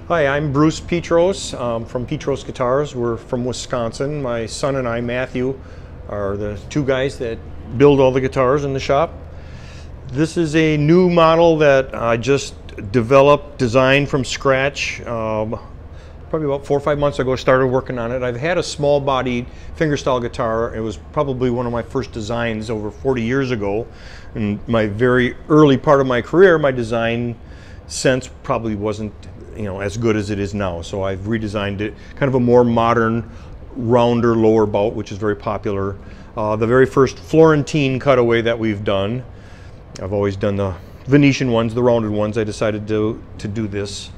Hi, I'm Bruce Petros from Petros Guitars. We're from Wisconsin. My son and I, Matthew, are the two guys that build all the guitars in the shop. This is a new model that I just developed, designed from scratch. Probably about 4 or 5 months ago, I started working on it. I've had a small bodied fingerstyle guitar. It was probably one of my first designs over 40 years ago. In my very early part of my career, my design sense probably wasn't as good as it is now. So I've redesigned it, kind of a more modern, rounder lower bout, which is very popular. The very first Florentine cutaway that we've done. I've always done the Venetian ones, the rounded ones. I decided to do this,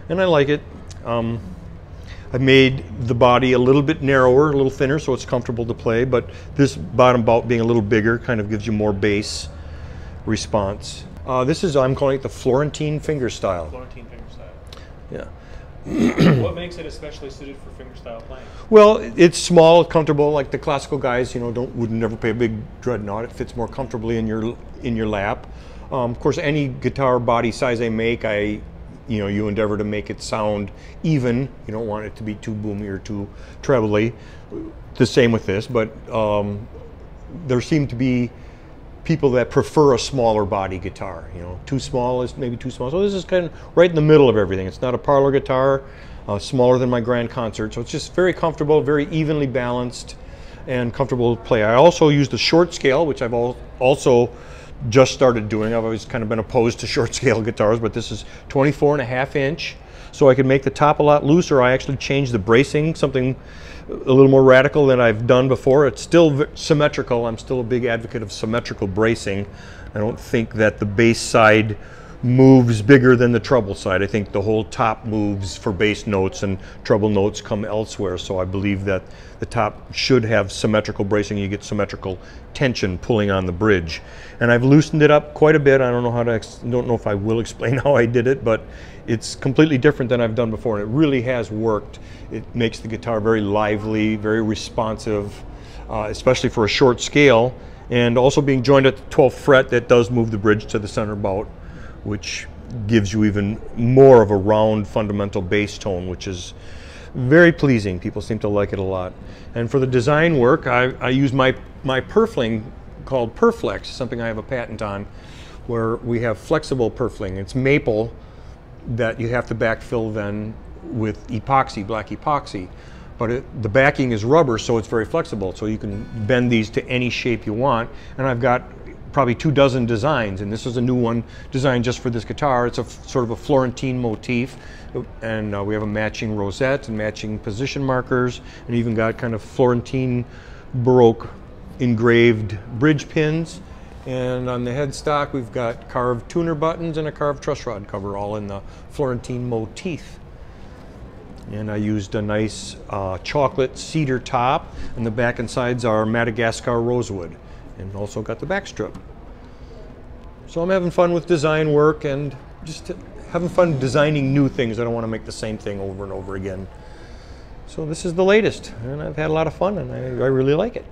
and I like it. I've made the body a little bit narrower, a little thinner, so it's comfortable to play, but this bottom bout being a little bigger kind of gives you more bass response. This is, I'm calling it the Florentine fingerstyle. Florentine fingerstyle. Yeah. What makes it especially suited for fingerstyle playing? Well, it's small, comfortable, like the classical guys, would never play a big dreadnought. It fits more comfortably in your lap. Of course, any guitar body size I make, you endeavor to make it sound even. You don't want it to be too boomy or too trebly. The same with this, but there seem to be people that prefer a smaller body guitar. Too small is maybe too small. So this is kind of right in the middle of everything. It's not a parlor guitar, smaller than my grand concert. So it's just very comfortable, very evenly balanced, and comfortable to play. I also used a short scale, which I've also just started doing. I've always kind of been opposed to short scale guitars, but this is 24.5 inch. So I could make the top a lot looser. I actually changed the bracing, something a little more radical than I've done before. It's still symmetrical. I'm still a big advocate of symmetrical bracing. I don't think that the bass side moves bigger than the treble side. I think the whole top moves for bass notes and treble notes come elsewhere. So I believe that the top should have symmetrical bracing. You get symmetrical tension pulling on the bridge. And I've loosened it up quite a bit. I don't know if I will explain how I did it, but it's completely different than I've done before, and it really has worked. It makes the guitar very lively, very responsive, especially for a short scale, and also being joined at the 12th fret, that does move the bridge to the center bout, which gives you even more of a round fundamental bass tone, which is very pleasing. People seem to like it a lot. And for the design work, I use my purfling called Perflex, something I have a patent on, where we have flexible purfling. It's maple that you have to backfill then with epoxy, black epoxy. But the backing is rubber, so it's very flexible. So you can bend these to any shape you want. And I've got probably 24 designs, and this is a new one designed just for this guitar. It's a sort of a Florentine motif, and we have a matching rosette and matching position markers, and even got kind of Florentine Baroque engraved bridge pins. And on the headstock, we've got carved tuner buttons and a carved truss rod cover, all in the Florentine motif. And I used a nice chocolate cedar top, and the back and sides are Madagascar rosewood, and also got the back strip. So I'm having fun with design work and just having fun designing new things. I don't want to make the same thing over and over again. So this is the latest, and I've had a lot of fun, and I really like it.